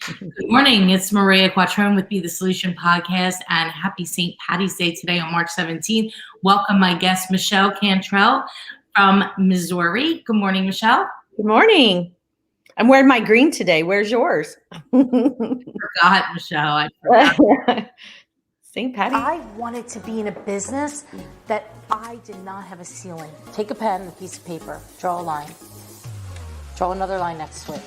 Good morning. It's Maria Quattrone with Be the Solution podcast, and happy St. Patty's Day today on March 17th. Welcome my guest, Michelle Cantrell from Missouri. Good morning, Michelle. Good morning. I'm wearing my green today. Where's yours? Forgot, Michelle. I forgot. St. Patty. I wanted to be in a business that I did not have a ceiling. Take a pen and a piece of paper, draw a line, draw another line next to it.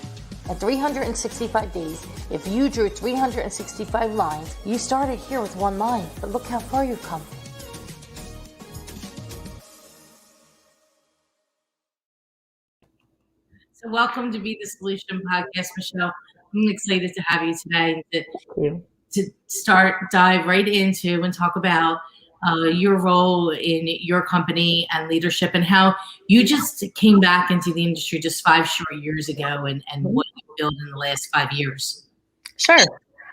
In 365 days, if you drew 365 lines, you started here with one line, but look how far you've come. So welcome to Be the Solution podcast, Michelle. I'm excited to have you today to dive right into and talk about your role in your company and leadership, and how you just came back into the industry just 5 short years ago, and what you built in the last 5 years. Sure.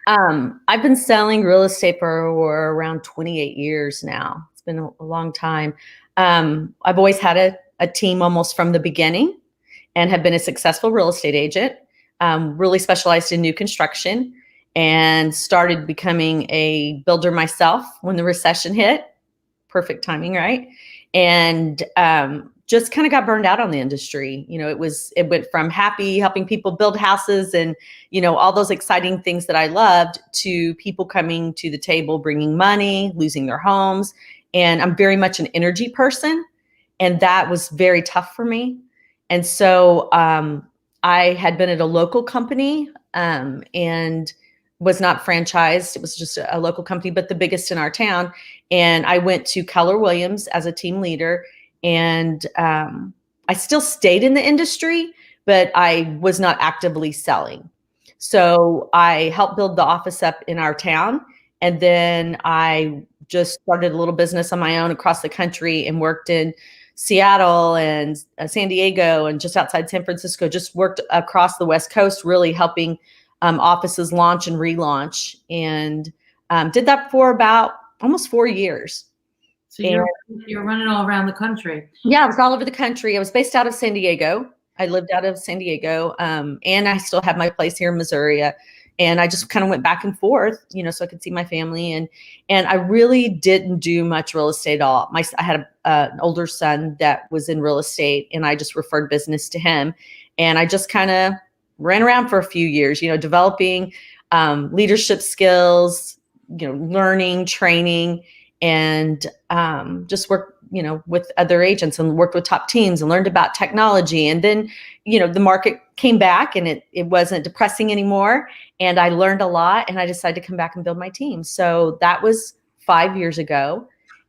I've been selling real estate for around 28 years now. It's been a long time. I've always had a team almost from the beginning and have been a successful real estate agent, really specialized in new construction, and started becoming a builder myself when the recession hit. Perfect timing, right? And just kind of got burned out on the industry. You know, it went from happy helping people build houses and, you know, all those exciting things that I loved, to people coming to the table, bringing money, losing their homes. And I'm very much an energy person, and that was very tough for me. And so I had been at a local company and was not franchised. It was just a local company, but the biggest in our town. And I went to Keller Williams as a team leader, and I still stayed in the industry, but I was not actively selling. So I helped build the office up in our town. And then I just started a little business on my own across the country and worked in Seattle and San Diego and just outside San Francisco, just worked across the West Coast, really helping offices launch and relaunch, and did that for about almost 4 years. So you're running all around the country. Yeah, I was all over the country. I was based out of San Diego. I lived out of San Diego, and I still have my place here in Missouri. And I just kind of went back and forth, you know, so I could see my family. And I really didn't do much real estate at all. I had an older son that was in real estate, and I just referred business to him. And I just kind of ran around for a few years, you know, developing leadership skills, you know, learning, training, and just worked, you know, with other agents and worked with top teams and learned about technology. And then, you know, the market came back and it wasn't depressing anymore. And I learned a lot, and I decided to come back and build my team. So that was 5 years ago.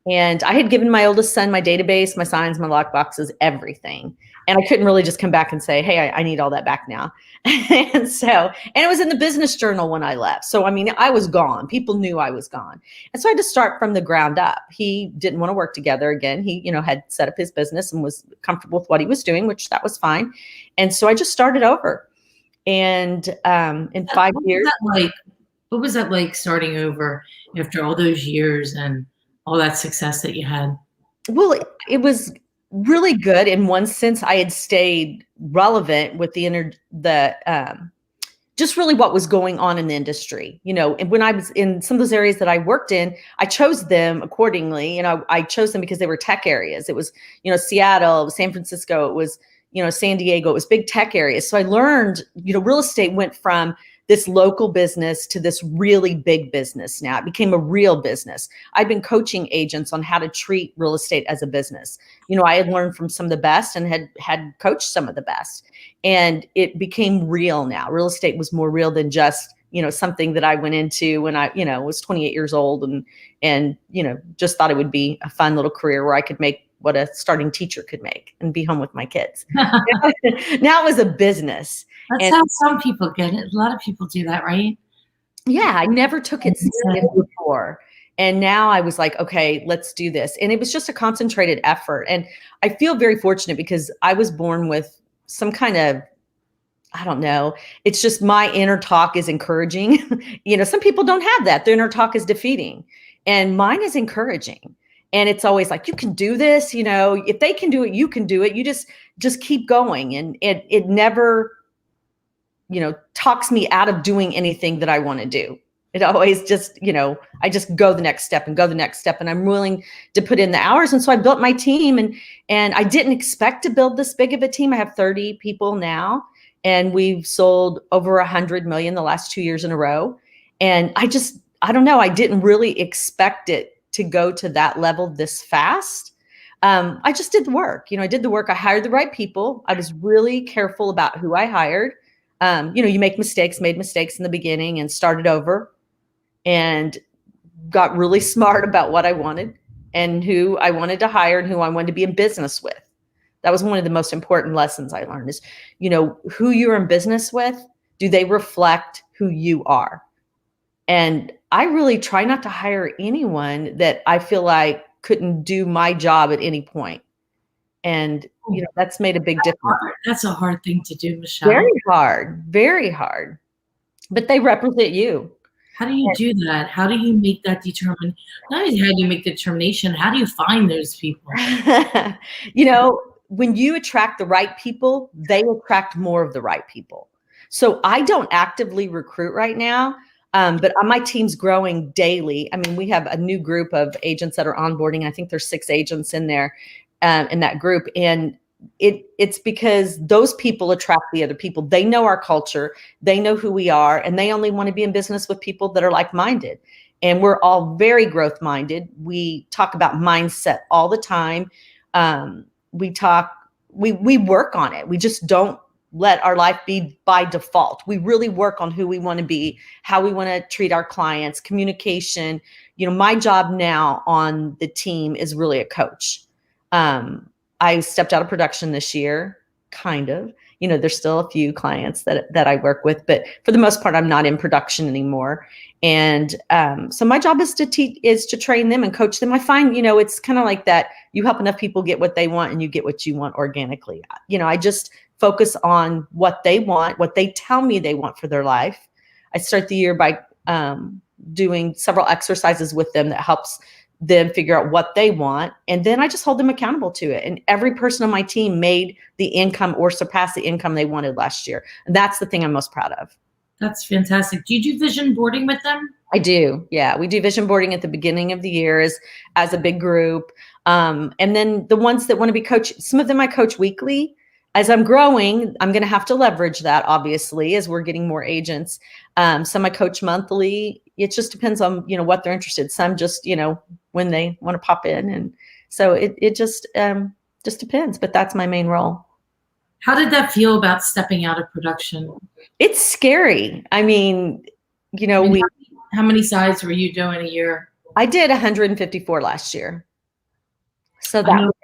And I had given my oldest son my database, my signs, my lock boxes, everything. And I couldn't really just come back and say, hey, I need all that back now. And it was in the business journal when I left. So, I mean, I was gone. People knew I was gone. And so I had to start from the ground up. He didn't want to work together again. He, you know, had set up his business and was comfortable with what he was doing, which that was fine. And so I just started over. And in 5 years. What was that like starting over after all those years and all that success that you had? Well, it was really good in one sense. I had stayed relevant with just really what was going on in the industry. You know, and when I was in some of those areas that I worked in, I chose them accordingly. You know, I chose them because they were tech areas. It was, you know, Seattle, it was San Francisco, it was, you know, San Diego, it was big tech areas. So I learned, you know, real estate went from this local business to this really big business. Now it became a real business. I've been coaching agents on how to treat real estate as a business. You know, I had learned from some of the best and had coached some of the best, and it became real now. Real estate was more real than just, you know, something that I went into when I, you know, was 28 years old and, you know, just thought it would be a fun little career where I could make what a starting teacher could make and be home with my kids. Now it was a business. That's how some people get it. A lot of people do that, right? Yeah, I never took it serious before. And now I was like, okay, let's do this. And it was just a concentrated effort. And I feel very fortunate because I was born with some kind of, I don't know, it's just my inner talk is encouraging. You know, some people don't have that. Their inner talk is defeating. And mine is encouraging. And it's always like, you can do this, you know, if they can do it, you can do it. You just keep going. And it never talks me out of doing anything that I want to do. It always just, I just go the next step and go the next step, and I'm willing to put in the hours. And so I built my team, and I didn't expect to build this big of a team. I have 30 people now, and we've sold over 100 million the last 2 years in a row. And I don't know, I didn't really expect it to go to that level this fast. I just did the work. I did the work. I hired the right people. I was really careful about who I hired. You made mistakes in the beginning and started over, and got really smart about what I wanted and who I wanted to hire and who I wanted to be in business with. That was one of the most important lessons I learned is, who you're in business with, do they reflect who you are? And I really try not to hire anyone that I feel like couldn't do my job at any point. And, that's made a big difference. That's a hard thing to do, Michelle. Very hard. But they represent you. How do you do that? How do you make that determination? Not only how do you make the determination, how do you find those people? When you attract the right people, they attract more of the right people. So I don't actively recruit right now, but my team's growing daily. I mean, we have a new group of agents that are onboarding. I think there's 6 agents in there, in that group. And it's because those people attract the other people. They know our culture, they know who we are, and they only want to be in business with people that are like-minded. And we're all very growth-minded. We talk about mindset all the time. We work on it. We just don't let our life be by default. We really work on who we want to be, how we want to treat our clients, communication. My job now on the team is really a coach. I stepped out of production this year, kind of. There's still a few clients that I work with, but for the most part, I'm not in production anymore. And so my job is to train them and coach them. I find, it's kind of like that. You help enough people get what they want, and you get what you want organically. I just focus on what they want, what they tell me they want for their life. I start the year by doing several exercises with them that helps them figure out what they want. And then I just hold them accountable to it. And every person on my team made the income or surpassed the income they wanted last year. And that's the thing I'm most proud of. That's fantastic. Do you do vision boarding with them? I do. Yeah. We do vision boarding at the beginning of the year as a big group. And then the ones that want to be coached, some of them I coach weekly. As I'm growing, I'm going to have to leverage that, obviously, as we're getting more agents. Some I coach monthly. It just depends on, what they're interested. Some just, when they want to pop in. And so it just depends, but that's my main role. How did that feel about stepping out of production? It's scary. I mean, how many sides were you doing a year? I did 154 last year. So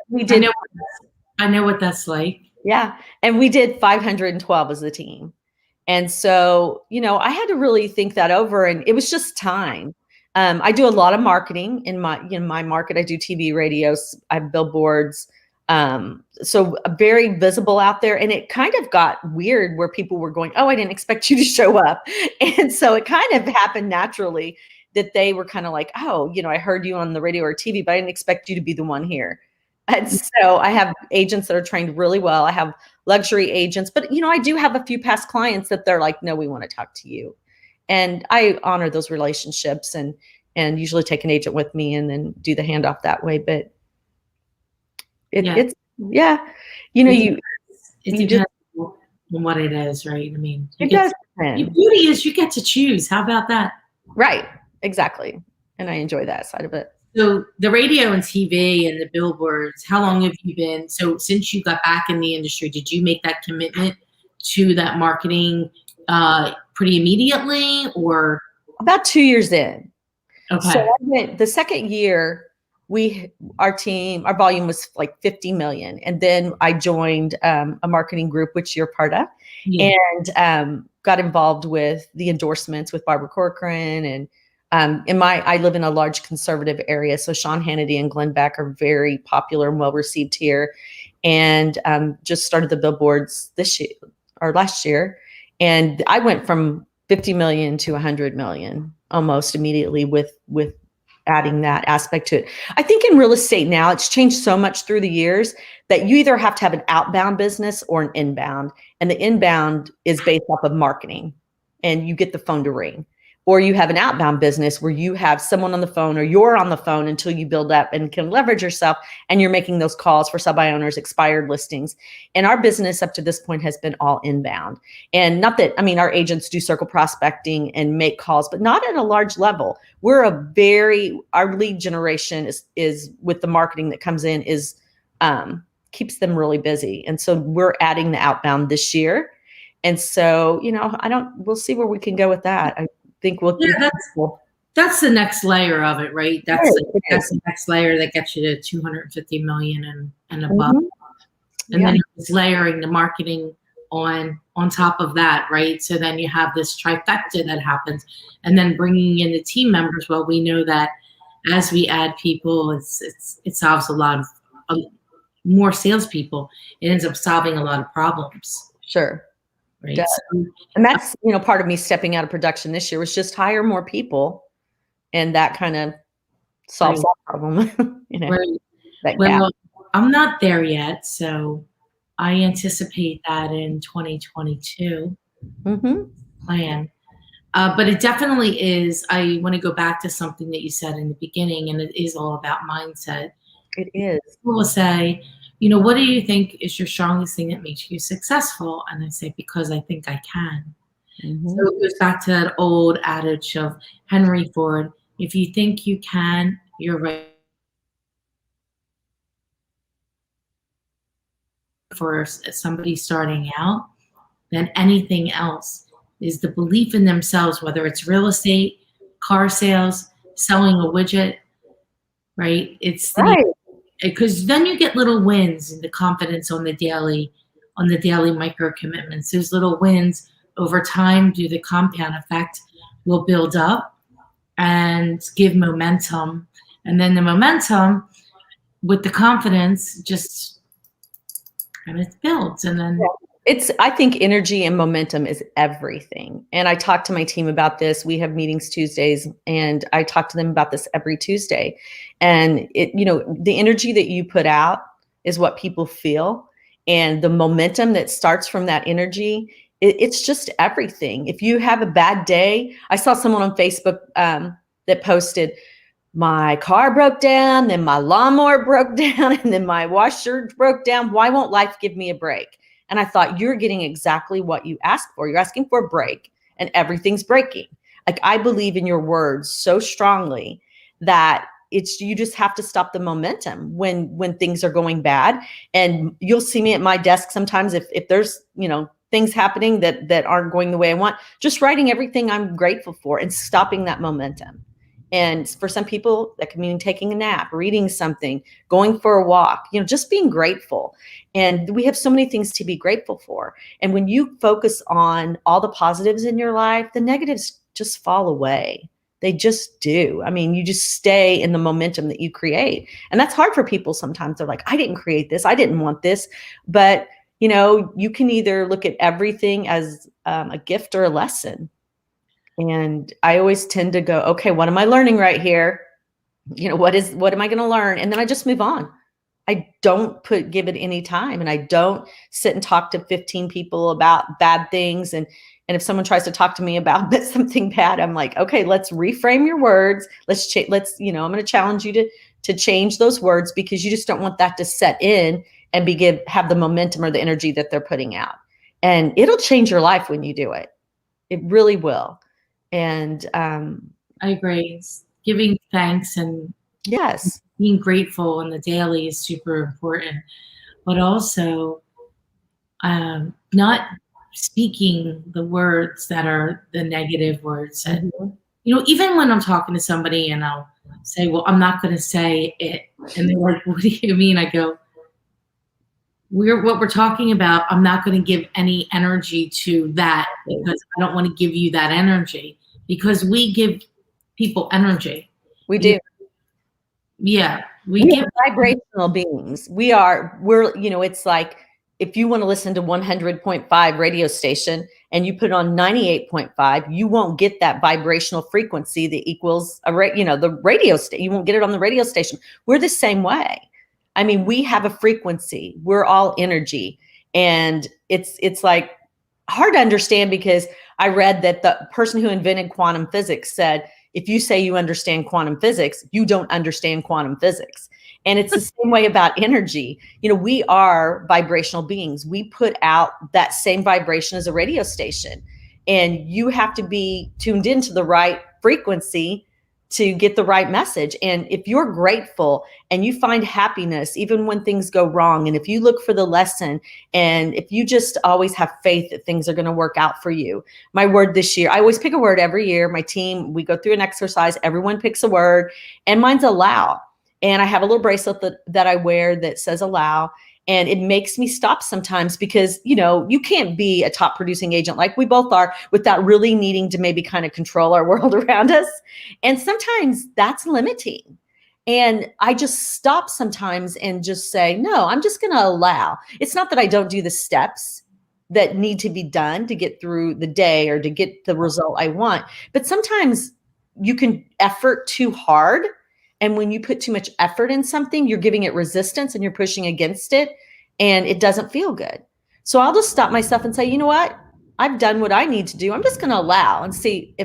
we did. I know what that's like. Yeah. And we did 512 as a team. And so, I had to really think that over, and it was just time. I do a lot of marketing in my market. I do TV, radios, I have billboards. So very visible out there. And it kind of got weird where people were going, "Oh, I didn't expect you to show up." And so it kind of happened naturally that they were kind of like, "Oh, I heard you on the radio or TV, but I didn't expect you to be the one here." And so I have agents that are trained really well. I have luxury agents, but I do have a few past clients that they're like, "No, we want to talk to you." And I honor those relationships and usually take an agent with me and then do the handoff that way. But it's just what it is, right? I mean, it does. The beauty is you get to choose. How about that? Right. Exactly. And I enjoy that side of it. So the radio and TV and the billboards, how long have you been? So since you got back in the industry, did you make that commitment to that marketing pretty immediately, or? About 2 years in. Okay. So I went the second year, our volume was like 50 million. And then I joined a marketing group, which you're part of, and got involved with the endorsements with Barbara Corcoran. And I live in a large conservative area. So Sean Hannity and Glenn Beck are very popular and well received here. And just started the billboards last year. And I went from 50 million to 100 million almost immediately with adding that aspect to it. I think in real estate now, it's changed so much through the years that you either have to have an outbound business or an inbound. And the inbound is based off of marketing and you get the phone to ring. Or you have an outbound business where you have someone on the phone or you're on the phone until you build up and can leverage yourself and you're making those calls for sub-buy owners, expired listings. And our business up to this point has been all inbound. And not that, I mean, our agents do circle prospecting and make calls, but not at a large level. Our lead generation is with the marketing that comes in is keeps them really busy. And so we're adding the outbound this year. And so, we'll see where we can go with that. I think that's the next layer of it, right? That's the next layer that gets you to 250 million and above. Mm-hmm. And then it's layering the marketing on top of that, right? So then you have this trifecta that happens, and then bringing in the team members. Well, we know that as we add people, it solves a lot of more salespeople. It ends up solving a lot of problems. Sure. Right. So, and that's, part of me stepping out of production this year was just hire more people. And that kind of solves that problem. Right. Well, I'm not there yet. So I anticipate that in 2022 plan. But it definitely is. I want to go back to something that you said in the beginning, and it is all about mindset. It is. People will say, what do you think is your strongest thing that makes you successful? And I say, because I think I can. Mm-hmm. So it goes back to that old adage of Henry Ford. If you think you can, you're right. For somebody starting out, then anything else is the belief in themselves, whether it's real estate, car sales, selling a widget, right? It's right. Because then you get little wins and the confidence on the daily micro commitments. Those little wins over time due to the compound effect will build up and give momentum. And then the momentum with the confidence just kind of builds. And then I think energy and momentum is everything. And I talk to my team about this. We have meetings Tuesdays, and I talk to them about this every Tuesday. And the energy that you put out is what people feel. And the momentum that starts from that energy, it's just everything. If you have a bad day, I saw someone on Facebook that posted, my car broke down, then my lawnmower broke down, and then my washer broke down. Why won't life give me a break? And I thought, you're getting exactly what you asked for. You're asking for a break and everything's breaking. Like, I believe in your words so strongly that you just have to stop the momentum when things are going bad. And you'll see me at my desk sometimes if there's, things happening that aren't going the way I want, just writing everything I'm grateful for and stopping that momentum. And for some people, that can mean taking a nap, reading something, going for a walk, just being grateful. And we have so many things to be grateful for. And when you focus on all the positives in your life, the negatives just fall away. They just do. I mean, you just stay in the momentum that you create. And that's hard for people sometimes. They're like, I didn't create this. I didn't want this. But, you can either look at everything as a gift or a lesson. And I always tend to go, okay, what am I learning right here? What am I going to learn? And then I just move on. I don't give it any time. And I don't sit and talk to 15 people about bad things. And if someone tries to talk to me about something bad, I'm like, okay, let's reframe your words. I'm going to challenge you to change those words, because you just don't want that to set in and have the momentum or the energy that they're putting out. And it'll change your life when you do it. It really will. And I agree. It's giving thanks and yes, being grateful on the daily is super important, but also not speaking the words that are the negative words. And even when I'm talking to somebody and I'll say, well, I'm not going to say it, and they're like, what do you mean? I go, what we're talking about, I'm not going to give any energy to that, because I don't want to give you that energy, because we give people energy. We do. Yeah. We give vibrational beings. We're, it's like if you want to listen to 100.5 radio station and you put on 98.5, you won't get that vibrational frequency that equals the radio station. You won't get it on the radio station. We're the same way. I mean, we have a frequency. We're all energy. And it's like hard to understand, because I read that the person who invented quantum physics said, if you say you understand quantum physics, you don't understand quantum physics. And it's the same way about energy. We are vibrational beings. We put out that same vibration as a radio station, and you have to be tuned into the right frequency to get the right message. And if you're grateful and you find happiness, even when things go wrong, and if you look for the lesson, and if you just always have faith that things are going to work out for you. My word this year, I always pick a word every year. My team, we go through an exercise, everyone picks a word, and mine's allow. And I have a little bracelet that I wear that says allow. And it makes me stop sometimes, because, you can't be a top producing agent like we both are without really needing to maybe kind of control our world around us. And sometimes that's limiting. And I just stop sometimes and just say, no, I'm just going to allow. It's not that I don't do the steps that need to be done to get through the day or to get the result I want. But sometimes you can effort too hard. And when you put too much effort in something, you're giving it resistance and you're pushing against it, and it doesn't feel good. So I'll just stop myself and say, you know what? I've done what I need to do. I'm just going to allow and see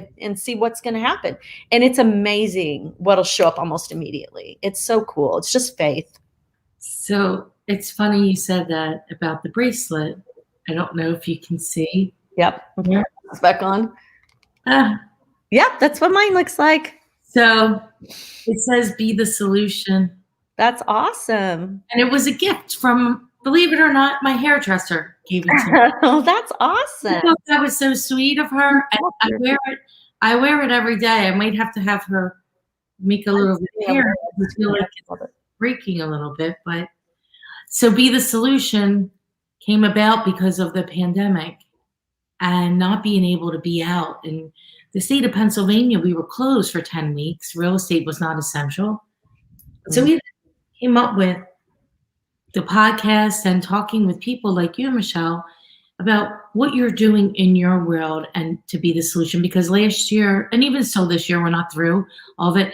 what's going to happen. And it's amazing what'll show up almost immediately. It's so cool. It's just faith. So it's funny you said that about the bracelet. I don't know if you can see. Yep. Yeah. It's back on. Yep. That's what mine looks like. So it says, be the solution. That's awesome. And it was a gift from, believe it or not, my hairdresser gave it to me. Oh, that's awesome. I thought that was so sweet of her. And I wear it every day. I might have to have her make a little bit of hair. I feel like it's breaking a little bit. But so be the solution came about because of the pandemic and not being able to be out. And the state of Pennsylvania, we were closed for 10 weeks. Real estate was not essential. So we came up with the podcast and talking with people like you, Michelle, about what you're doing in your world and to be the solution. Because last year, and even so this year, we're not through all of it.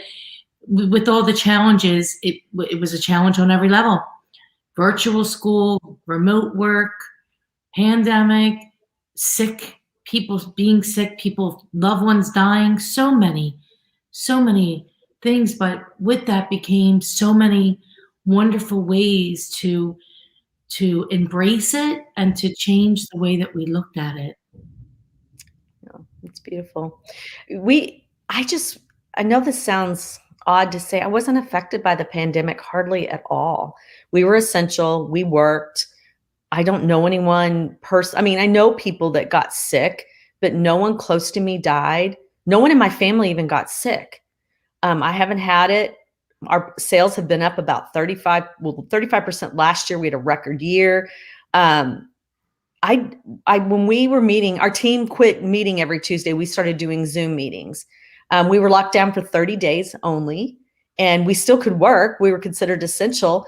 With all the challenges, it was a challenge on every level. Virtual school, remote work, pandemic, sick people being sick, people, loved ones dying, so many things. But with that became so many wonderful ways to embrace it and to change the way that we looked at it. Oh, it's beautiful. I know this sounds odd to say, I wasn't affected by the pandemic hardly at all. We were essential. We worked. I don't know anyone I know people that got sick, but no one close to me died. No one in my family even got sick. I haven't had it. Our sales have been up about 35% last year. We had a record year. When we were meeting, our team quit meeting every Tuesday. We started doing Zoom meetings. We were locked down for 30 days only, and we still could work. We were considered essential.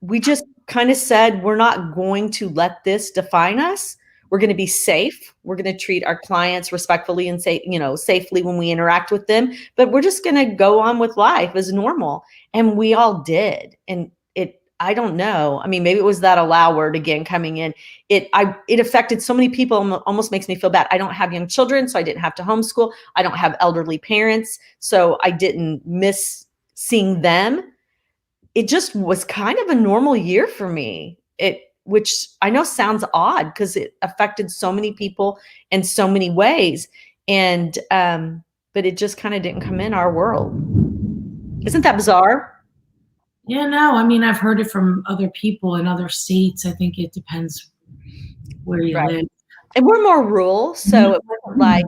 We just kind of said, we're not going to let this define us. We're going to be safe. We're going to treat our clients respectfully and safely when we interact with them, but we're just going to go on with life as normal. And we all did. And I don't know. I mean, maybe it was that allow word again coming in. It affected so many people, almost makes me feel bad. I don't have young children, so I didn't have to homeschool. I don't have elderly parents, so I didn't miss seeing them. It just was kind of a normal year for me. Which I know sounds odd because it affected so many people in so many ways. And, but it just kind of didn't come in our world. Isn't that bizarre? Yeah, no, I mean, I've heard it from other people in other states. I think it depends where you live. And we're more rural. So it wasn't like,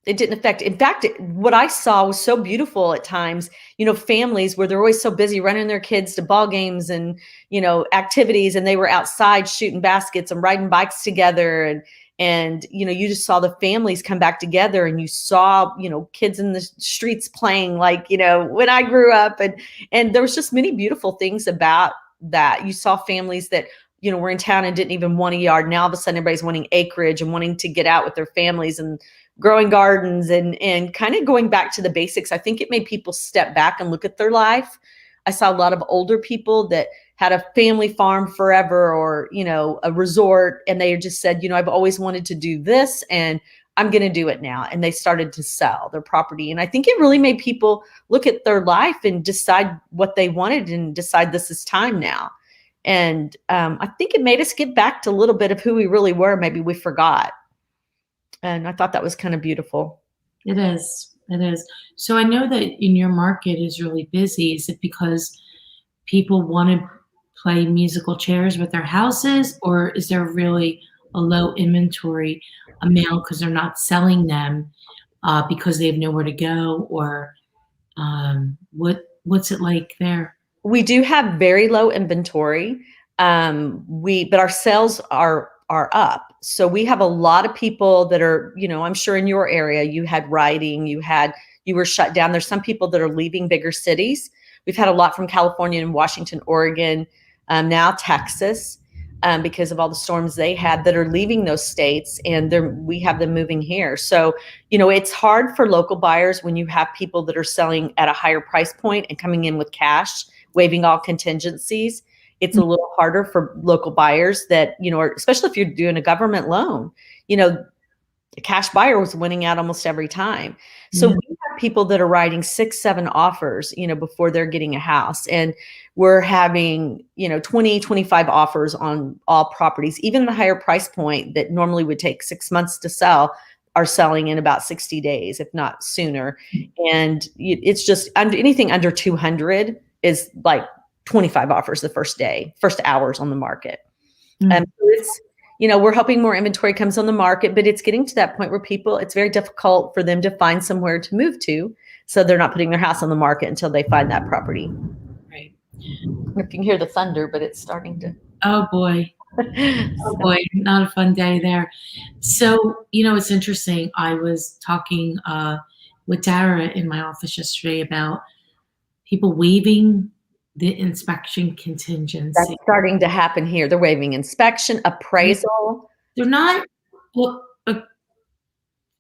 it didn't affect. In fact, what I saw was so beautiful at times, families where they're always so busy running their kids to ball games and, activities, and they were outside shooting baskets and riding bikes together. And, you just saw the families come back together, and you saw, kids in the streets playing like, when I grew up, and there was just many beautiful things about that. You saw families that, were in town and didn't even want a yard. Now all of a sudden everybody's wanting acreage and wanting to get out with their families and growing gardens and kind of going back to the basics. I think it made people step back and look at their life. I saw a lot of older people that had a family farm forever or, a resort, and they just said, I've always wanted to do this and I'm going to do it now. And they started to sell their property. And I think it really made people look at their life and decide what they wanted and decide this is time now. And I think it made us get back to a little bit of who we really were. Maybe we forgot. And I thought that was kind of beautiful. It is. It is. So I know that in your market is really busy. Is it because people want to play musical chairs with their houses, or is there really a low inventory amount because they're not selling them because they have nowhere to go, or what's it like there? We do have very low inventory. But our sales are up. So we have a lot of people that are, I'm sure in your area, you had rioting, you were shut down. There's some people that are leaving bigger cities. We've had a lot from California and Washington, Oregon, now Texas, because of all the storms they had that are leaving those states, and we have them moving here. So, it's hard for local buyers when you have people that are selling at a higher price point and coming in with cash, waiving all contingencies. It's a little harder for local buyers that, especially if you're doing a government loan, a cash buyer was winning out almost every time. So we have people that are writing 6, 7 offers, before they're getting a house. And we're having, 20, 25 offers on all properties. Even the higher price point that normally would take 6 months to sell are selling in about 60 days, if not sooner. And it's just anything under 200 is like 25 offers the first hours on the market. So it's, we're hoping more inventory comes on the market, but it's getting to that point where it's very difficult for them to find somewhere to move to. So they're not putting their house on the market until they find that property. Right. If you can hear the thunder, but it's starting to. Oh boy. Oh boy. Not a fun day there. So, it's interesting. I was talking with Dara in my office yesterday about people waiving the inspection contingency. That's starting to happen here. They're waiving inspection, appraisal. They're not, well,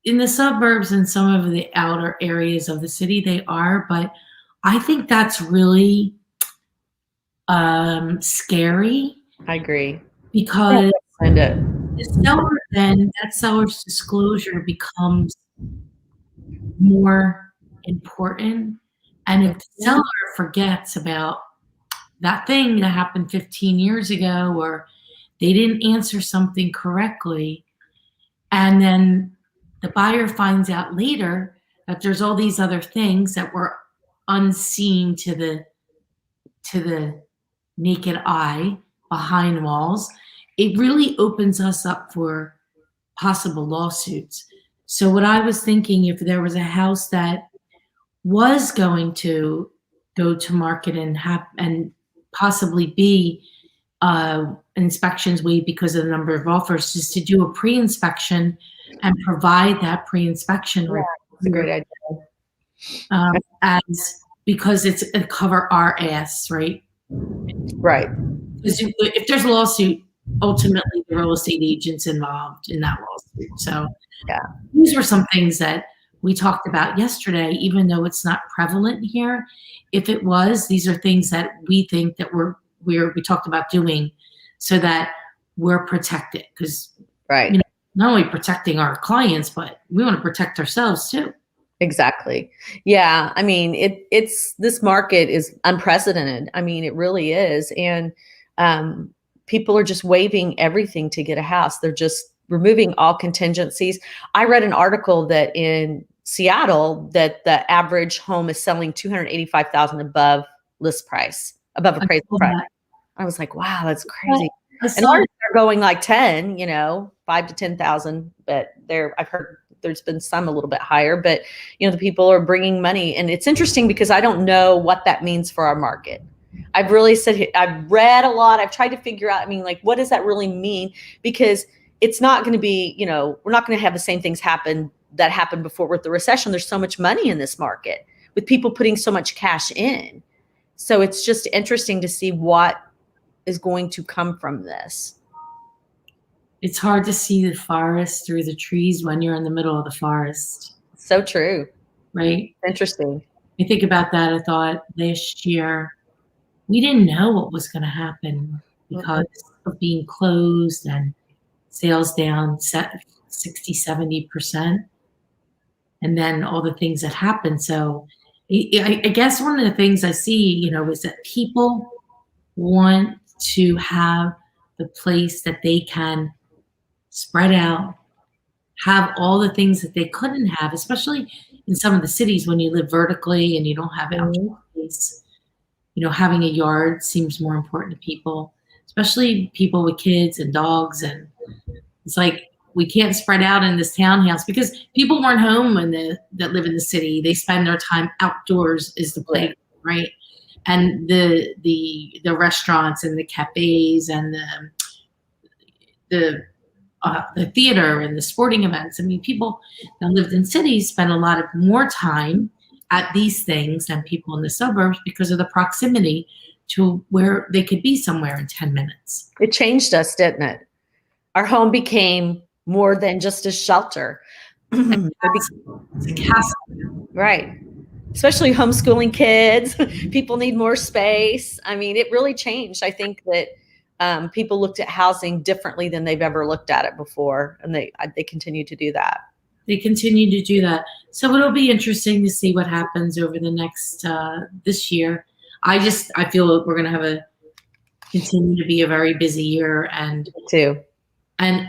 in the suburbs and some of the outer areas of the city, they are, but I think that's really scary. I agree. Because that seller's disclosure becomes more important. And if the seller forgets about that thing that happened 15 years ago, or they didn't answer something correctly, and then the buyer finds out later that there's all these other things that were unseen to the naked eye behind walls, it really opens us up for possible lawsuits. So what I was thinking, if there was a house that was going to go to market and possibly be inspections waived because of the number of offers, is to do a pre-inspection and provide that pre-inspection report. That's a great idea. Because it's a cover our ass, right? Right. Because if there's a lawsuit, ultimately the real estate agent's involved in that lawsuit. So these were some things that we talked about yesterday, even though it's not prevalent here. If it was, these are things that we think that we talked about doing so that we're protected. Because not only protecting our clients, but we want to protect ourselves too. Exactly. Yeah. I mean, this market is unprecedented. I mean, it really is. And people are just waiving everything to get a house. They're just removing all contingencies. I read an article that in Seattle that the average home is selling $285,000 above list price, above appraisal price. I was like, wow, that's crazy. And ours are going like 10, 5 to 10,000, but I've heard there's been some a little bit higher, but the people are bringing money. And it's interesting because I don't know what that means for our market. I've read a lot. I've tried to figure out, what does that really mean? Because it's not going to be, we're not going to have the same things that happened before with the recession. There's so much money in this market with people putting so much cash in. So it's just interesting to see what is going to come from this. It's hard to see the forest through the trees when you're in the middle of the forest. So true. Right? Interesting. I think about that. I thought last year, we didn't know what was going to happen because of being closed and sales down 60, 70%. And then all the things that happened. So I guess one of the things I see, is that people want to have the place that they can spread out, have all the things that they couldn't have, especially in some of the cities when you live vertically and you don't have outdoor space. Having a yard seems more important to people, especially people with kids and dogs. And it's like, we can't spread out in this townhouse because people weren't home that live in the city. They spend their time outdoors is the place, right? And the restaurants and the cafes and the theater and the sporting events. I mean, people that lived in cities spend a lot of more time at these things than people in the suburbs because of the proximity to where they could be somewhere in 10 minutes. It changed us, didn't it? Our home became more than just a shelter. It's a castle. Right. Especially homeschooling kids. People need more space. I mean, it really changed. I think that people looked at housing differently than they've ever looked at it before. And they continue to do that. They continue to do that. So it'll be interesting to see what happens over the next, this year. I feel we're going to continue to be a very busy year. And Me too. And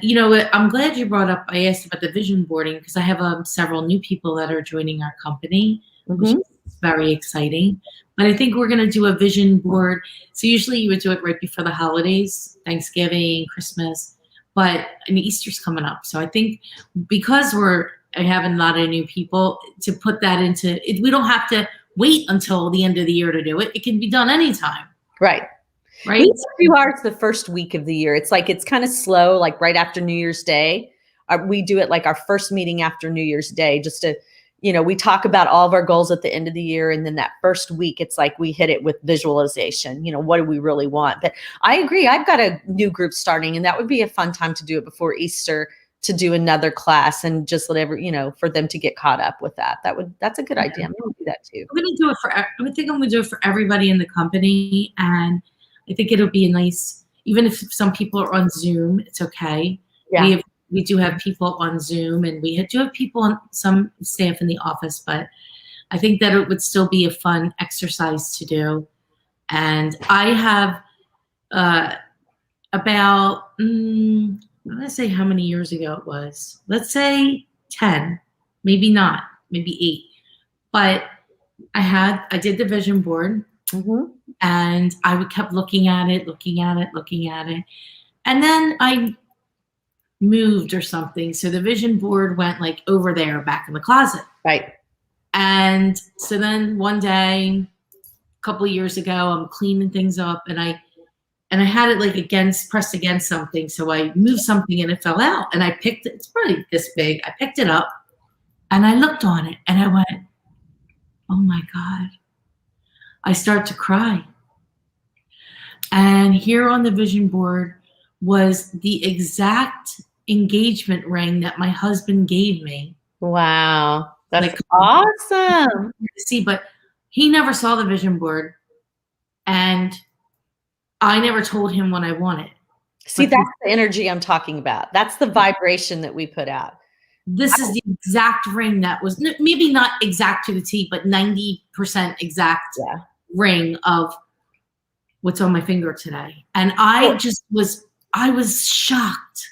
I'm glad you brought up, I asked about the vision boarding because I have several new people that are joining our company, which is very exciting. But I think we're going to do a vision board. So usually you would do it right before the holidays, Thanksgiving, Christmas, but Easter's coming up. So I think because I have a lot of new people to put that into it, we don't have to wait until the end of the year to do it. It can be done anytime. Right. Right. We do ours the first week of the year. It's kind of slow, like right after New Year's Day. We do it like our first meeting after New Year's Day, just to, we talk about all of our goals at the end of the year. And then that first week, it's like we hit it with visualization. What do we really want? But I agree. I've got a new group starting, and that would be a fun time to do it before Easter, to do another class and just whatever, for them to get caught up with that. That's a good idea. I'm going to do that too. I'm going to do it I'm going to do it for everybody in the company. And I think it'll be a nice, even if some people are on Zoom, it's okay. Yeah. We do have people on Zoom, and we do have people on some staff in the office, but I think that it would still be a fun exercise to do. And I have about, I'm going to say how many years ago it was. Let's say 10, maybe not, maybe 8. But I did the vision board. And I kept looking at it. And then I moved or something. So the vision board went like over there back in the closet. Right. And so then one day, a couple of years ago, I'm cleaning things up and I had it like pressed against something. So I moved something and it fell out, and I picked it. It's probably this big. I picked it up and I looked on it and I went, oh my God. I start to cry. And here on the vision board was the exact engagement ring that my husband gave me. Wow. That's awesome. See, but he never saw the vision board, and I never told him what I wanted. See, that's the energy I'm talking about. That's the vibration that we put out. This is the exact ring that was maybe not exact to the T, but 90% exact ring of what's on my finger today. And I was shocked.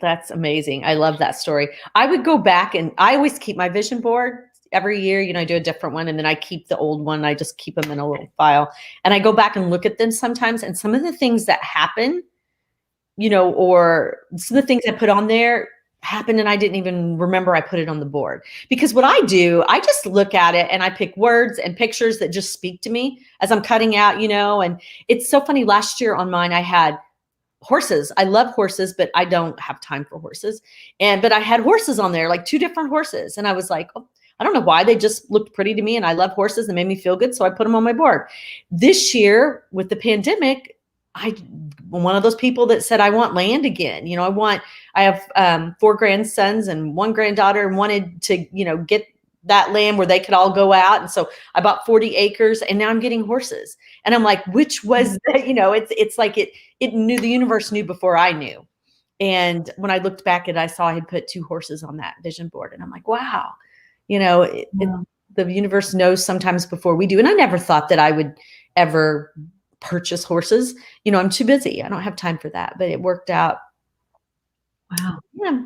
That's amazing. I love that story. I would go back, and I always keep my vision board every year. I do a different one, and then I keep the old one. I just keep them in a little file, and I go back and look at them sometimes. And some of the things that happen, or some of the things I put on there happened, and I didn't even remember I put it on the board. Because what I do, I just look at it and I pick words and pictures that just speak to me as I'm cutting out, and it's so funny. Last year on mine, I had horses. I love horses, but I don't have time for horses. But I had horses on there, like 2 different horses. And I was like, oh, I don't know why, they just looked pretty to me, and I love horses and made me feel good. So I put them on my board. This year with the pandemic, one of those people that said, I want land again. I have 4 grandsons and 1 granddaughter, and wanted to, get that land where they could all go out. And so I bought 40 acres, and now I'm getting horses. And I'm like, which was, it's like it knew, the universe knew before I knew. And when I looked back at it, I saw I had put 2 horses on that vision board, and I'm like, wow, the universe knows sometimes before we do. And I never thought that I would ever purchase horses. I'm too busy. I don't have time for that, but it worked out. Wow. Yeah.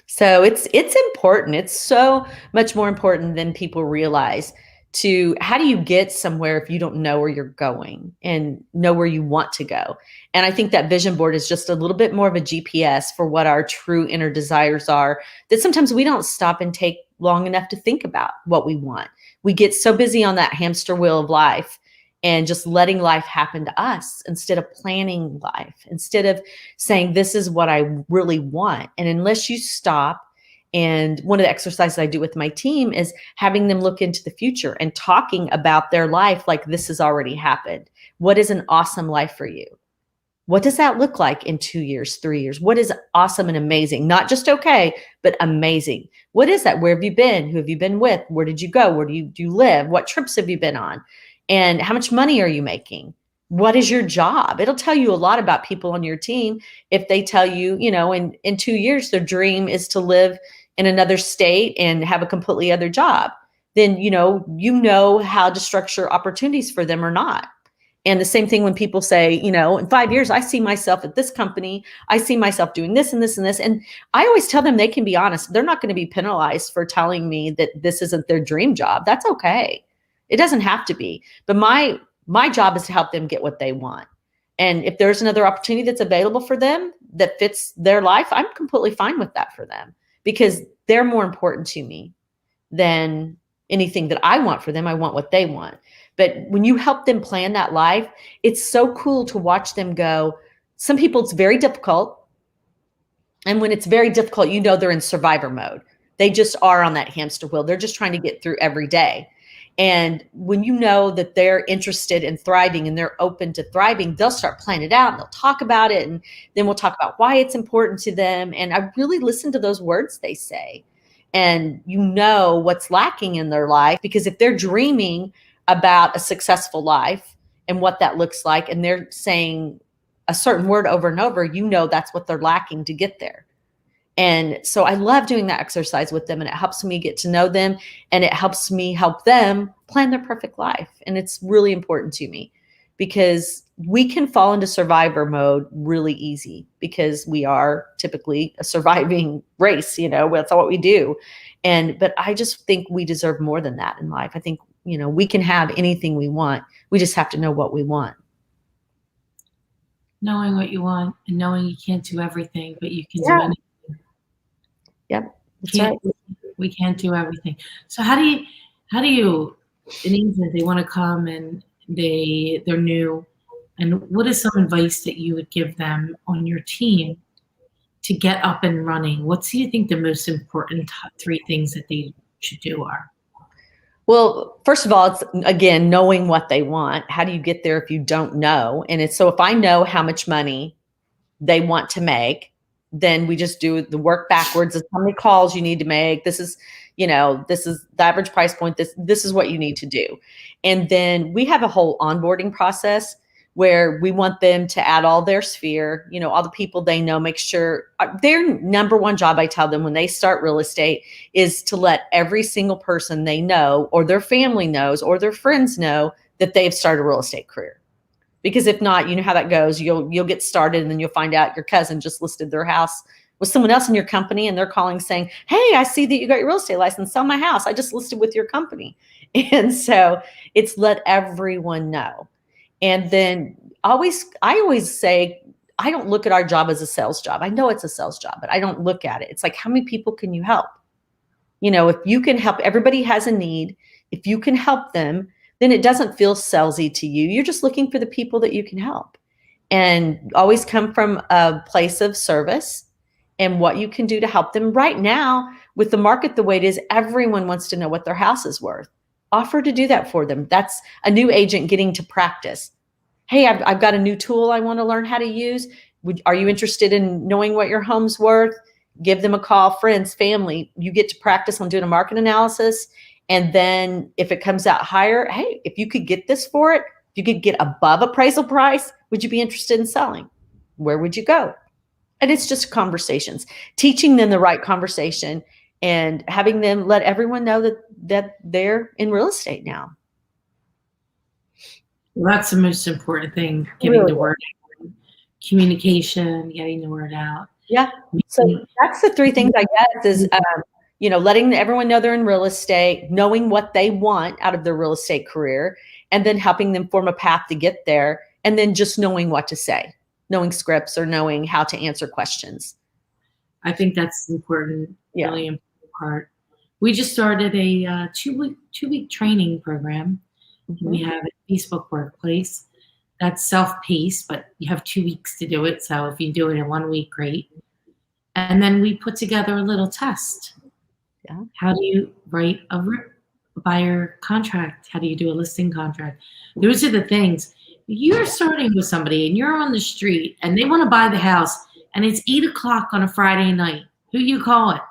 So it's important. It's so much more important than people realize. How do you get somewhere if you don't know where you're going and know where you want to go? And I think that vision board is just a little bit more of a GPS for what our true inner desires are, that sometimes we don't stop and take long enough to think about what we want. We get so busy on that hamster wheel of life and just letting life happen to us instead of planning life, instead of saying, this is what I really want. And unless you stop, and one of the exercises I do with my team is having them look into the future and talking about their life like this has already happened. What is an awesome life for you? What does that look like in 2 years, 3 years? What is awesome and amazing? Not just okay, but amazing. What is that? Where have you been? Who have you been with? Where did you go? Where do you live? What trips have you been on? And how much money are you making? What is your job? It'll tell you a lot about people on your team if they tell you, in 2 years, their dream is to live in another state and have a completely other job. Then, you know how to structure opportunities for them or not. And the same thing when people say, in 5 years, I see myself at this company. I see myself doing this and this and this. And I always tell them they can be honest. They're not going to be penalized for telling me that this isn't their dream job. That's okay. It doesn't have to be. But my job is to help them get what they want. And if there's another opportunity that's available for them that fits their life, I'm completely fine with that for them, because they're more important to me than anything that I want for them. I want what they want. But when you help them plan that life, it's so cool to watch them go. Some people, it's very difficult. And when it's very difficult, they're in survivor mode. They just are on that hamster wheel. They're just trying to get through every day. And when you know that they're interested in thriving and they're open to thriving, they'll start planning it out and they'll talk about it. And then we'll talk about why it's important to them. And I really listen to those words they say. And what's lacking in their life, because if they're dreaming about a successful life and what that looks like, and they're saying a certain word over and over, that's what they're lacking to get there. And so I love doing that exercise with them, and it helps me get to know them, and it helps me help them plan their perfect life. And it's really important to me, because we can fall into survivor mode really easy, because we are typically a surviving race, that's what we do. But I just think we deserve more than that in life. I think, we can have anything we want. We just have to know what we want. Knowing what you want and knowing you can't do everything, but you can do anything. Yep. That's right. We can't do everything. So how do you, an agent, they want to come and they're new, and what is some advice that you would give them on your team to get up and running? What do you think the most important 3 things that they should do are? Well, first of all, it's, again, knowing what they want. How do you get there if you don't know? And it's, so if I know how much money they want to make, then we just do the work backwards. It's how many calls you need to make. This is the average price point. This is what you need to do. And then we have a whole onboarding process where we want them to add all their sphere, all the people they know, make sure their number one job, I tell them when they start real estate, is to let every single person they know, or their family knows, or their friends know that they've started a real estate career. Because if not, you know how that goes. You'll get started, and then you'll find out your cousin just listed their house with someone else in your company, and they're calling saying, hey, I see that you got your real estate license. Sell my house. I just listed with your company. And so it's let everyone know. And then I always say, I don't look at our job as a sales job. I know it's a sales job, but I don't look at it. It's like, how many people can you help? If you can help, everybody has a need. If you can help them, then it doesn't feel salesy to you. You're just looking for the people that you can help, and always come from a place of service and what you can do to help them. Right now, with the market the way it is, everyone wants to know what their house is worth. Offer to do that for them. That's a new agent getting to practice. hey, I've got a new tool I want to learn how to use. Are you interested in knowing what your home's worth? Give them a call, friends, family. You get to practice on doing a market analysis. And then if it comes out higher, hey, if you could get this for it, if you could get above appraisal price, would you be interested in selling? Where would you go? And it's just conversations, teaching them the right conversation and having them let everyone know that they're in real estate now. Well, that's the most important thing, getting the word out. Communication, getting the word out. Yeah. So that's the three things I guess is, letting everyone know they're in real estate, knowing what they want out of their real estate career, and then helping them form a path to get there. And then just knowing what to say, knowing scripts or knowing how to answer questions. I think that's important, really important part. We just started a two-week training program. Mm-hmm. We have a Facebook Workplace that's self-paced, but you have 2 weeks to do it. So if you do it in 1 week, great. And then we put together a little test. Yeah. How do you write a buyer contract? How do you do a listing contract? Those are the things. You're starting with somebody and you're on the street and they want to buy the house and it's 8 o'clock on a Friday night. Who you call it?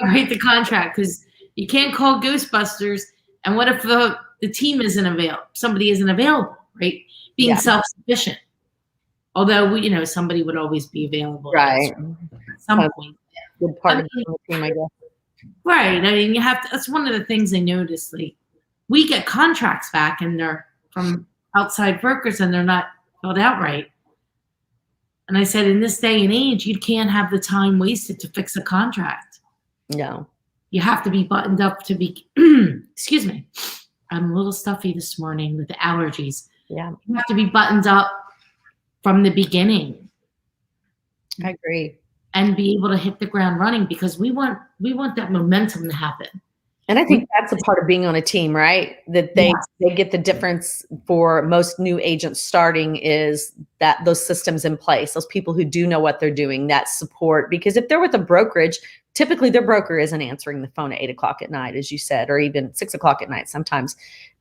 Write the contract, because you can't call Ghostbusters. And what if the team isn't available? Somebody isn't available, right? Being self-sufficient. Although, somebody would always be available. Right. At some point. Good part of the team, I guess. Right. I mean, you have to, that's one of the things I noticed. Like, we get contracts back and they're from outside brokers and they're not filled out right. And I said, in this day and age, you can't have the time wasted to fix a contract. No. You have to be buttoned up to be, excuse me, I'm a little stuffy this morning with the allergies. Yeah. You have to be buttoned up from the beginning. I agree. And be able to hit the ground running, because we want that momentum to happen. And I think that's a part of being on a team, right? That they get the difference for most new agents starting is that those systems in place, those people who do know what they're doing, that support. Because if they're with a brokerage, typically their broker isn't answering the phone at 8 o'clock at night, as you said, or even 6 o'clock at night sometimes.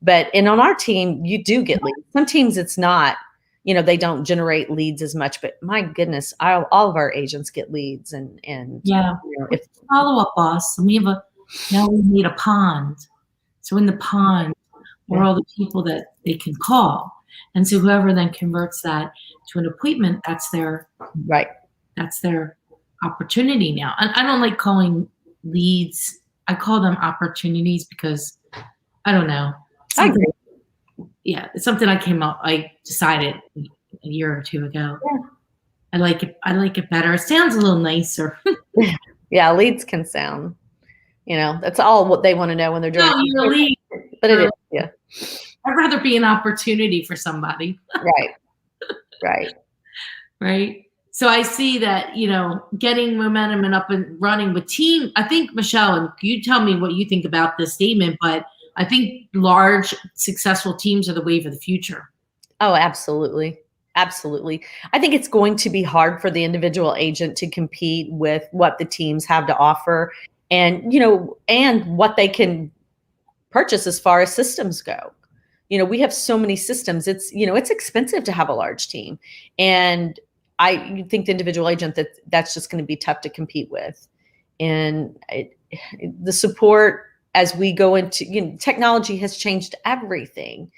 And on our team, you do get leads. Some teams it's not, they don't generate leads as much, but my goodness, all of our agents get leads and if follow-up boss, and now we need a pond. So in the pond are all the people that they can call. And so whoever then converts that to an appointment, that's their opportunity now. And I don't like calling leads. I call them opportunities because I don't know. I agree. Yeah, it's something I decided a year or two ago. Yeah. I like it better. It sounds a little nicer. Yeah, leads can sound, that's all what they want to know when they're doing it. You're a lead. But it is, yeah. I'd rather be an opportunity for somebody. Right. So I see that, getting momentum and up and running with team. I think, Michelle, and you tell me what you think about this statement, but I think large, successful teams are the wave of the future. Oh, absolutely. Absolutely. I think it's going to be hard for the individual agent to compete with what the teams have to offer and, and what they can purchase as far as systems go. We have so many systems. It's, it's expensive to have a large team. And I think the individual agent that's just going to be tough to compete with. And the support as we go into, technology has changed everything.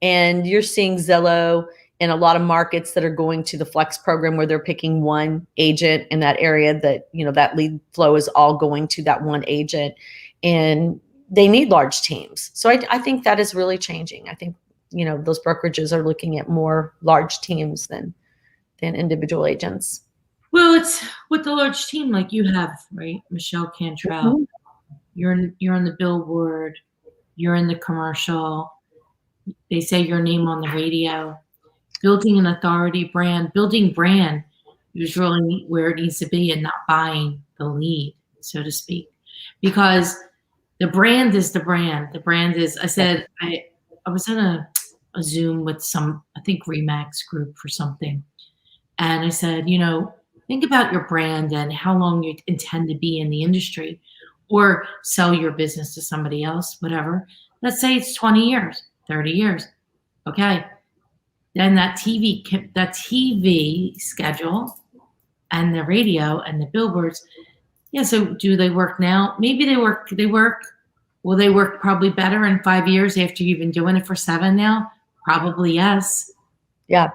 And you're seeing Zillow in a lot of markets that are going to the Flex program where they're picking one agent in that area that, that lead flow is all going to that one agent. And they need large teams. So I think that is really changing. I think, those brokerages are looking at more large teams than individual agents. Well, it's with the large team like you have, right? Michelle Cantrell. Mm-hmm. You're on the billboard, you're in the commercial, they say your name on the radio. Building an authority brand, building brand is really where it needs to be, and not buying the lead, so to speak. Because the brand is the brand. The brand is, I said, I was on a Zoom with some, I think Remax group for something. And I said, think about your brand and how long you intend to be in the industry or sell your business to somebody else, whatever. Let's say it's 20 years, 30 years. Okay. then that TV schedule and the radio and the billboards. Yeah. So do they work now? Maybe they work. Will they work probably better in 5 years after you've been doing it for 7 now? Probably yes. Yeah.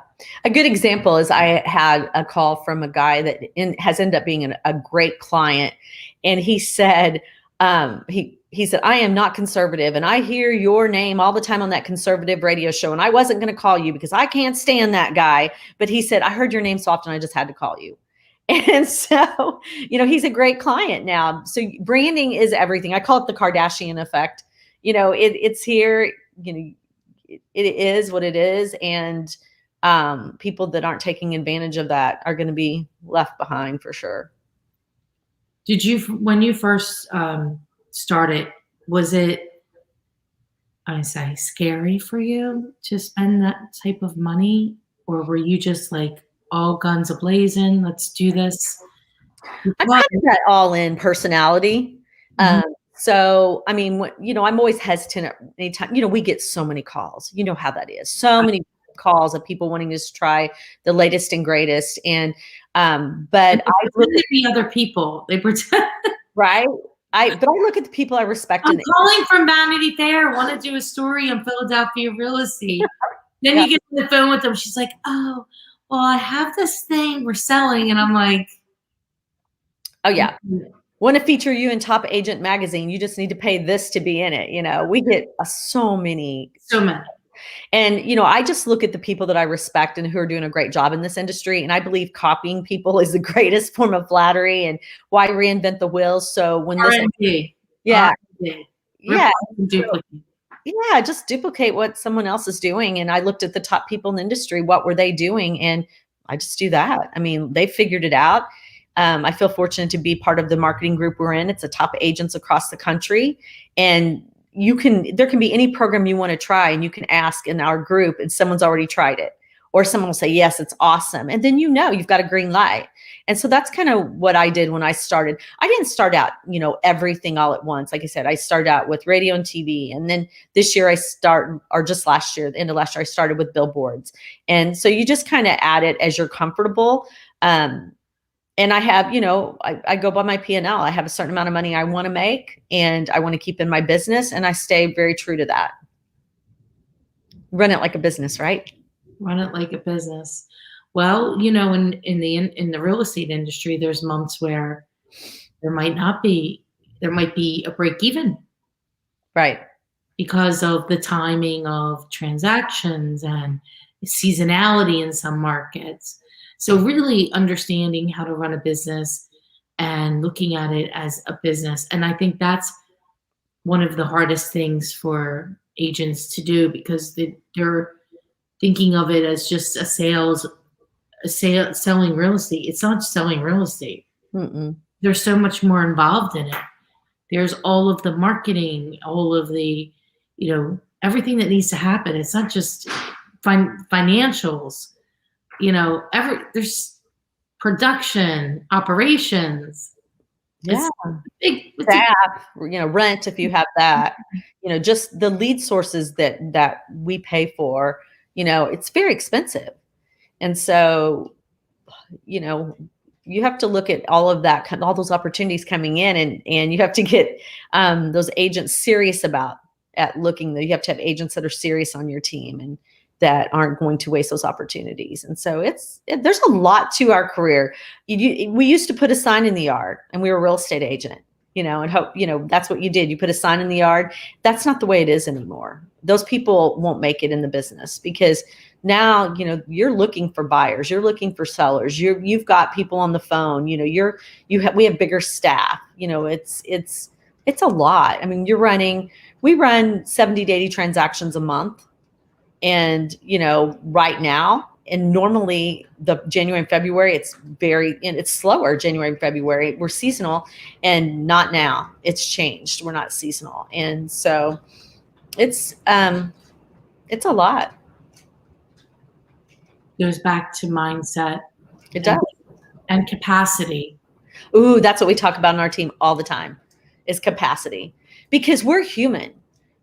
A good example is I had a call from a guy that has ended up being a great client. And he said, he said, I am not conservative. And I hear your name all the time on that conservative radio show. And I wasn't going to call you because I can't stand that guy. But he said, I heard your name so often, I just had to call you. And so, he's a great client now. So branding is everything. I call it the Kardashian effect. It's here, it is what it is. And people that aren't taking advantage of that are going to be left behind for sure. Did you, when you first started, was it, I say, scary for you to spend that type of money? Or were you just like, all guns a-blazing, let's do this? I'm kind of that all-in personality. So, I mean, I'm always hesitant anytime, we get so many calls, you know how that is. So many calls of people wanting to try the latest and greatest. And, but I look at the other people, they pretend. Right. But I look at the people I respect. I'm calling from Vanity Fair, want to do a story on Philadelphia real estate. Then you get on the phone with them. She's like, oh, well, I have this thing we're selling. And I'm like, oh yeah. Want to feature you in Top Agent magazine. You just need to pay this to be in it. We get so many. And, I just look at the people that I respect and who are doing a great job in this industry. And I believe copying people is the greatest form of flattery, and why reinvent the wheel. So when R&D. Just duplicate what someone else is doing. And I looked at the top people in the industry. What were they doing? And I just do that. I mean, they figured it out. I feel fortunate to be part of the marketing group we're in. It's a top agents across the country. And there can be any program you want to try, and you can ask in our group and someone's already tried it, or someone will say, yes, it's awesome. And then, you've got a green light. And so that's kind of what I did when I started. I didn't start out, everything all at once. Like I said, I started out with radio and TV. And then this year just last year, the end of last year, I started with billboards. And so you just kind of add it as you're comfortable. And I have, I go by my P&L. I have a certain amount of money I want to make, and I want to keep in my business, and I stay very true to that. Run it like a business, right? Run it like a business. Well, in the real estate industry, there's months where there might be a break even. Right. Because of the timing of transactions and seasonality in some markets. So really understanding how to run a business and looking at it as a business. And I think one of the hardest things for agents to do, because they're thinking of it as just selling real estate. It's not selling real estate. Mm-mm. There's so much more involved in it. There's all of the marketing, all of the, everything that needs to happen. It's not just financials. There's production, operations. Yeah. Staff, rent if you have that, just the lead sources that we pay for, it's very expensive. And so, you have to look at all of that, all those opportunities coming in, and you have to get those agents serious you have to have agents that are serious on your team and that aren't going to waste those opportunities. And so there's a lot to our career. We used to put a sign in the yard, and we were a real estate agent, and hope, that's what you did. You put a sign in the yard. That's not the way it is anymore. Those people won't make it in the business, because now, you're looking for buyers, you're looking for sellers, you've got people on the phone, we have bigger staff, it's a lot. I mean, we run 70 to 80 transactions a month. And, right now, and normally the January and February, it's slower. January and February, we're seasonal, and not now. It's changed. We're not seasonal. And so it's a lot. Goes back to mindset. It does. And capacity. Ooh, that's what we talk about on our team all the time, is capacity, because we're human.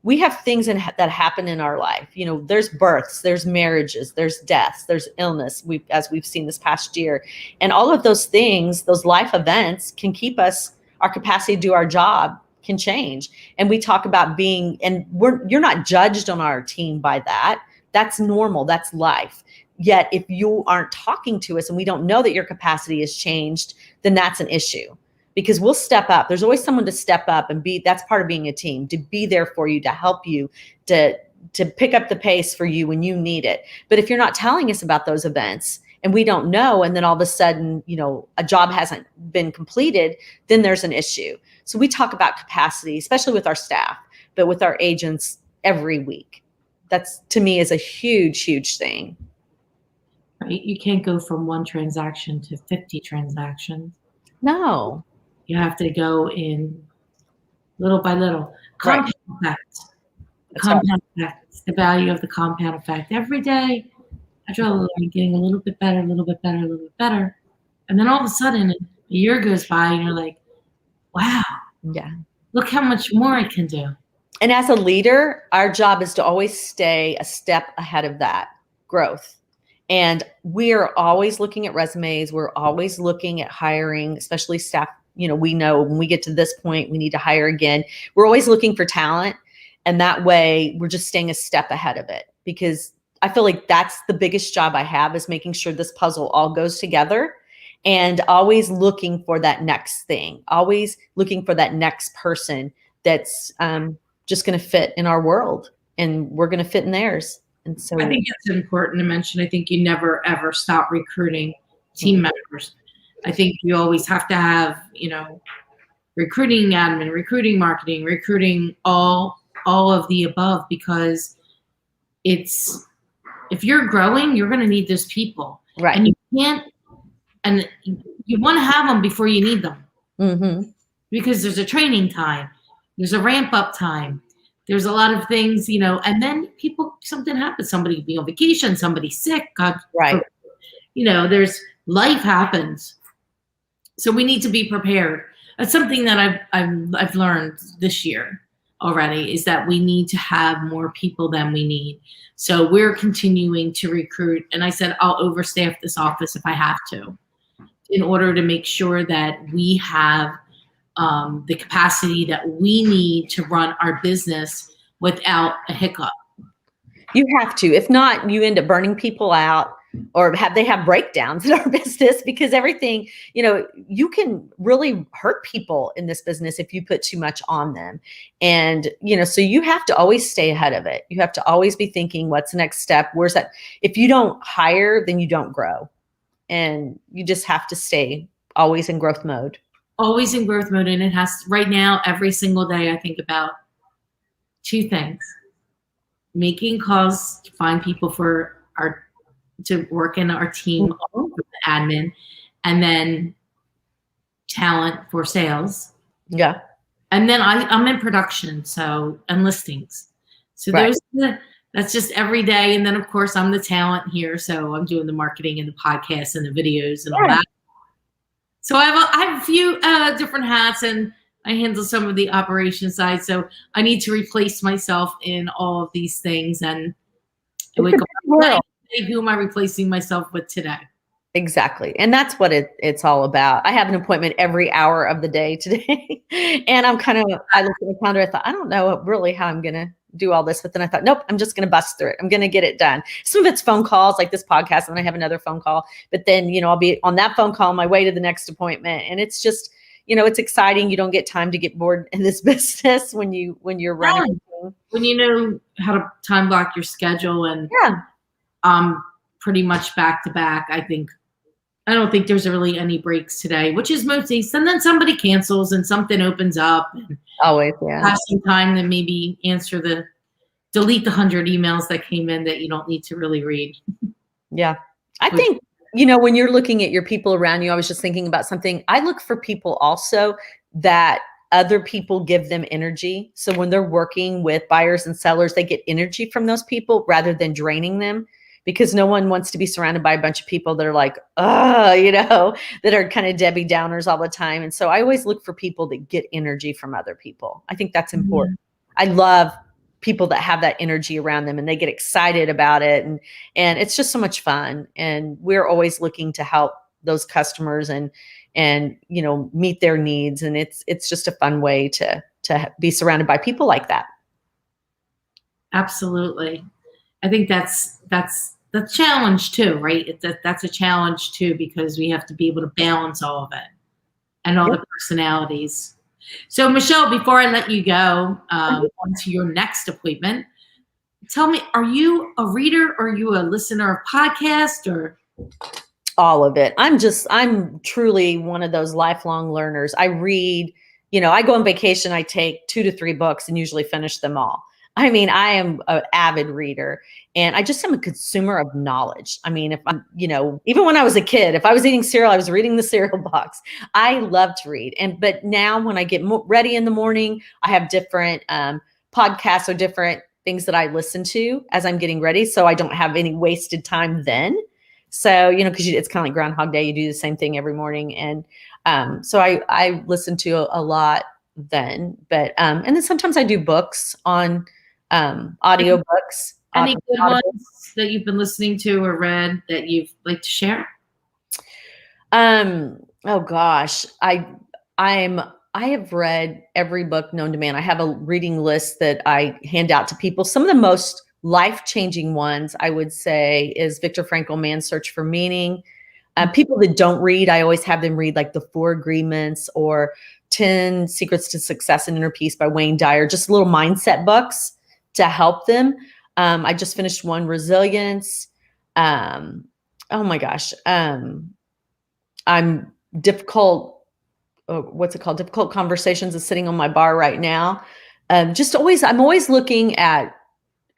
we have things that happen in our life. There's births, there's marriages, there's deaths, there's illness, as we've seen this past year. And all of those things, those life events can keep us, our capacity to do our job can change. And we talk about you're not judged on our team by that. That's normal. That's life. Yet if you aren't talking to us and we don't know that your capacity has changed, then that's an issue. Because we'll step up. There's always someone to step up and that's part of being a team, to be there for you, to help you, to pick up the pace for you when you need it. But if you're not telling us about those events and we don't know, and then all of a sudden, a job hasn't been completed, then there's an issue. So we talk about capacity, especially with our staff, but with our agents every week. That's, to me, is a huge, huge thing. Right? You can't go from one transaction to 50 transactions. No. You have to go in little by little. Compound effect. Compound effect. The value of the compound effect. Every day, I draw getting a little bit better, a little bit better, a little bit better. And then all of a sudden, a year goes by and you're like, wow. Yeah. Look how much more I can do. And as a leader, our job is to always stay a step ahead of that growth. And we're always looking at resumes. We're always looking at hiring, especially staff. We know when we get to this point, we need to hire again. We're always looking for talent. And that way we're just staying a step ahead of it, because I feel like that's the biggest job I have, is making sure this puzzle all goes together, and always looking for that next thing, always looking for that next person that's just going to fit in our world, and we're going to fit in theirs. And so I think it's important to mention, I think you never, ever stop recruiting team members. I think you always have to have, recruiting admin, recruiting marketing, recruiting all of the above, because if you're growing, you're going to need those people. Right. And you want to have them before you need them. Mm-hmm. Because there's a training time, there's a ramp up time. There's a lot of things, and then something happens. Somebody could be on vacation, somebody's sick. God, right. There's life happens. So we need to be prepared. That's something that I've learned this year already, is that we need to have more people than we need. So we're continuing to recruit. And I said, I'll overstaff this office if I have to, in order to make sure that we have the capacity that we need to run our business without a hiccup. You have to. If not, you end up burning people out, or they have breakdowns in our business, because everything, you can really hurt people in this business if you put too much on them. And, so you have to always stay ahead of it. You have to always be thinking, what's the next step? Where's that? If you don't hire, then you don't grow. And you just have to stay always in growth mode. Always in growth mode. And it has, right now, every single day, I think about two things: making calls to find people to work in our team, with the admin, and then talent for sales. Yeah. And then I'm in production, and listings. So that's just every day. And then of course I'm the talent here. So I'm doing the marketing and the podcasts and the videos and all that. So I have a few different hats, and I handle some of the operation side. So I need to replace myself in all of these things. And I wake up, who am I replacing myself with today? Exactly. And that's what it's all about. I have an appointment every hour of the day today. And I looked at the calendar. I thought, I don't know really how I'm going to do all this. But then I thought, nope, I'm just going to bust through it. I'm going to get it done. Some of it's phone calls like this podcast, and then I have another phone call. But then, I'll be on that phone call on my way to the next appointment. And it's just, it's exciting. You don't get time to get bored in this business when you're running. When you know how to time block your schedule, and pretty much back to back. I don't think there's really any breaks today, which is most days. And then somebody cancels and something opens up. And always, have some time to maybe delete the 100 emails that came in that you don't need to really read. Yeah. I think, when you're looking at your people around you, I was just thinking about something. I look for people also that other people give them energy. So when they're working with buyers and sellers, they get energy from those people rather than draining them. Because no one wants to be surrounded by a bunch of people that are like, that are kind of Debbie Downers all the time. And so I always look for people that get energy from other people. I think that's important. I love people that have that energy around them and they get excited about it. And it's just so much fun. And we're always looking to help those customers and, meet their needs. And it's just a fun way to be surrounded by people like that. Absolutely. I think that's the challenge too, right? That's a challenge too, because we have to be able to balance all of it and all the personalities. So Michelle, before I let you go on to your next appointment, tell me, are you a reader or are you a listener of podcasts or? All of it. I'm truly one of those lifelong learners. I read, I go on vacation, I take 2 to 3 books and usually finish them all. I mean, I am an avid reader and I just am a consumer of knowledge. I mean, if I'm, even when I was a kid, if I was eating cereal, I was reading the cereal box. I love to read. But now when I get ready in the morning, I have different podcasts or different things that I listen to as I'm getting ready. So I don't have any wasted time then. So, because it's kind of like Groundhog Day, you do the same thing every morning. And so I listen to a lot then, but and then sometimes I do books on audio books. Any good ones that you've been listening to or read that you'd like to share? Oh gosh, I have read every book known to man. I have a reading list that I hand out to people. Some of the most life-changing ones, I would say, is Viktor Frankl, Man's Search for Meaning. People that don't read, I always have them read like The 4 Agreements or 10 Secrets to Success and Inner Peace by Wayne Dyer, just little mindset books to help them. I just finished one, Resilience. Oh my gosh. I'm difficult. What's it called? Difficult Conversations is sitting on my bar right now. I'm always looking at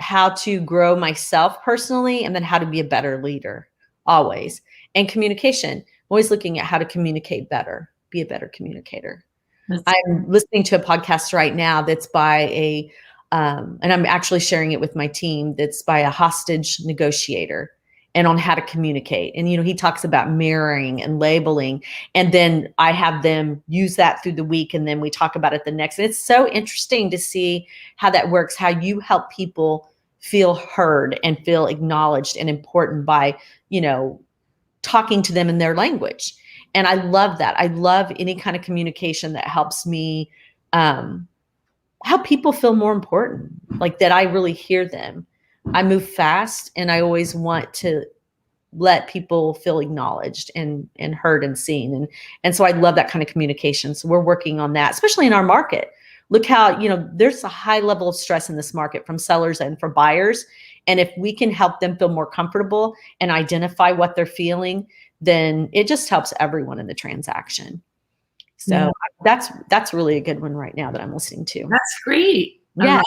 how to grow myself personally and then how to be a better leader always. And communication, I'm always looking at how to communicate better, be a better communicator. I'm listening to a podcast right now that's by and I'm actually sharing it with my team, that's by a hostage negotiator and on how to communicate. And, he talks about mirroring and labeling. And then I have them use that through the week. And then we talk about it the next. And it's so interesting to see how that works, how you help people feel heard and feel acknowledged and important by, talking to them in their language. And I love that. I love any kind of communication that helps me help people feel more important, like that I really hear them. I move fast and I always want to let people feel acknowledged and heard and seen. And so I love that kind of communication. So we're working on that, especially in our market. Look how, there's a high level of stress in this market from sellers and for buyers. And if we can help them feel more comfortable and identify what they're feeling, then it just helps everyone in the transaction. So that's really a good one right now that I'm listening to. That's great. Yeah.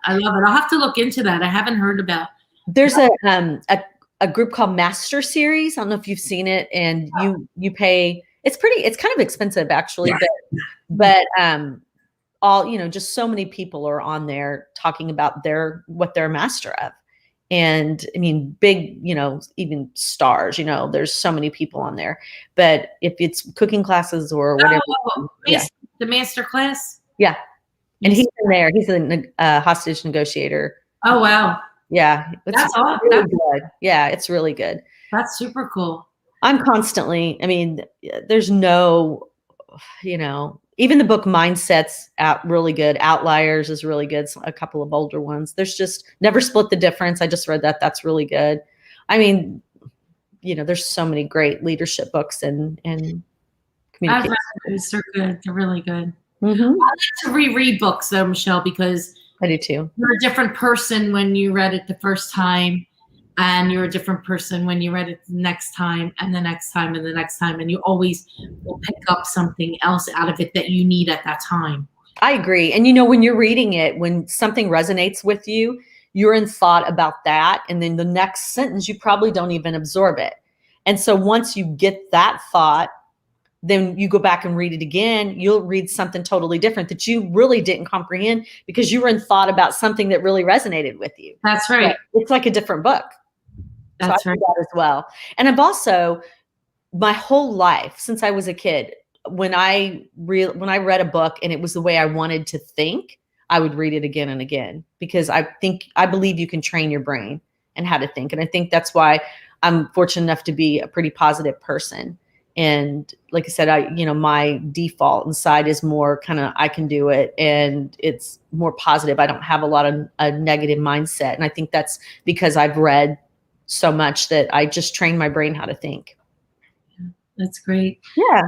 I love it. I'll have to look into that. I haven't heard about. There's a group called Master Series. I don't know if you've seen it, and you pay. It's kind of expensive actually, but all just so many people are on there talking about what they're a master of. And I mean, big, even stars, there's so many people on there. But if it's cooking classes or whatever. The master class? Yeah. And he's in there. He's a hostage negotiator. Oh, wow. Yeah. That's awesome. Really good. Yeah, it's really good. That's super cool. I'm constantly, there's no, even the book Mindset's out really good. Outliers is really good. A couple of older ones. There's just Never Split the Difference. I just read that. That's really good. There's so many great leadership books and communication. They're good. They're really good. Mm-hmm. I like to reread books though, Michelle, because I do too. You're a different person when you read it the first time, and you're a different person when you read it the next time and the next time and the next time, and you always will pick up something else out of it that you need at that time. I agree. And when you're reading it, when something resonates with you, you're in thought about that, and then the next sentence you probably don't even absorb it. And so once you get that thought, then you go back and read it again, you'll read something totally different that you really didn't comprehend because you were in thought about something that really resonated with you. That's right. So it's like a different book. That's so I do that as well. And I've also, my whole life since I was a kid, when I read a book and it was the way I wanted to think, I would read it again and again, because I believe you can train your brain and how to think. And I think that's why I'm fortunate enough to be a pretty positive person. And like I said, my default inside is more kind of, I can do it. And it's more positive. I don't have a lot of a negative mindset. And I think that's because I've read so much that I just train my brain how to think. That's great. Yeah.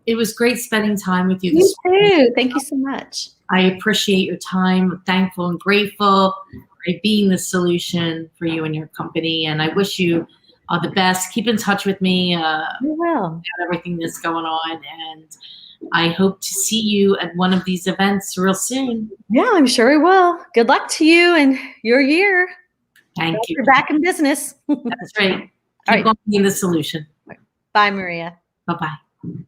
It was great spending time with you. You too. Thank you so much. I appreciate your time. I'm thankful and grateful for being the solution for you and your company. And I wish you the best. Keep in touch with me. You will. About everything that's going on. And I hope to see you at one of these events real soon. Yeah, I'm sure we will. Good luck to you and your year. Thank you. You're back in business. That's right. All Keep on being the solution. Bye, Maria. Bye-bye.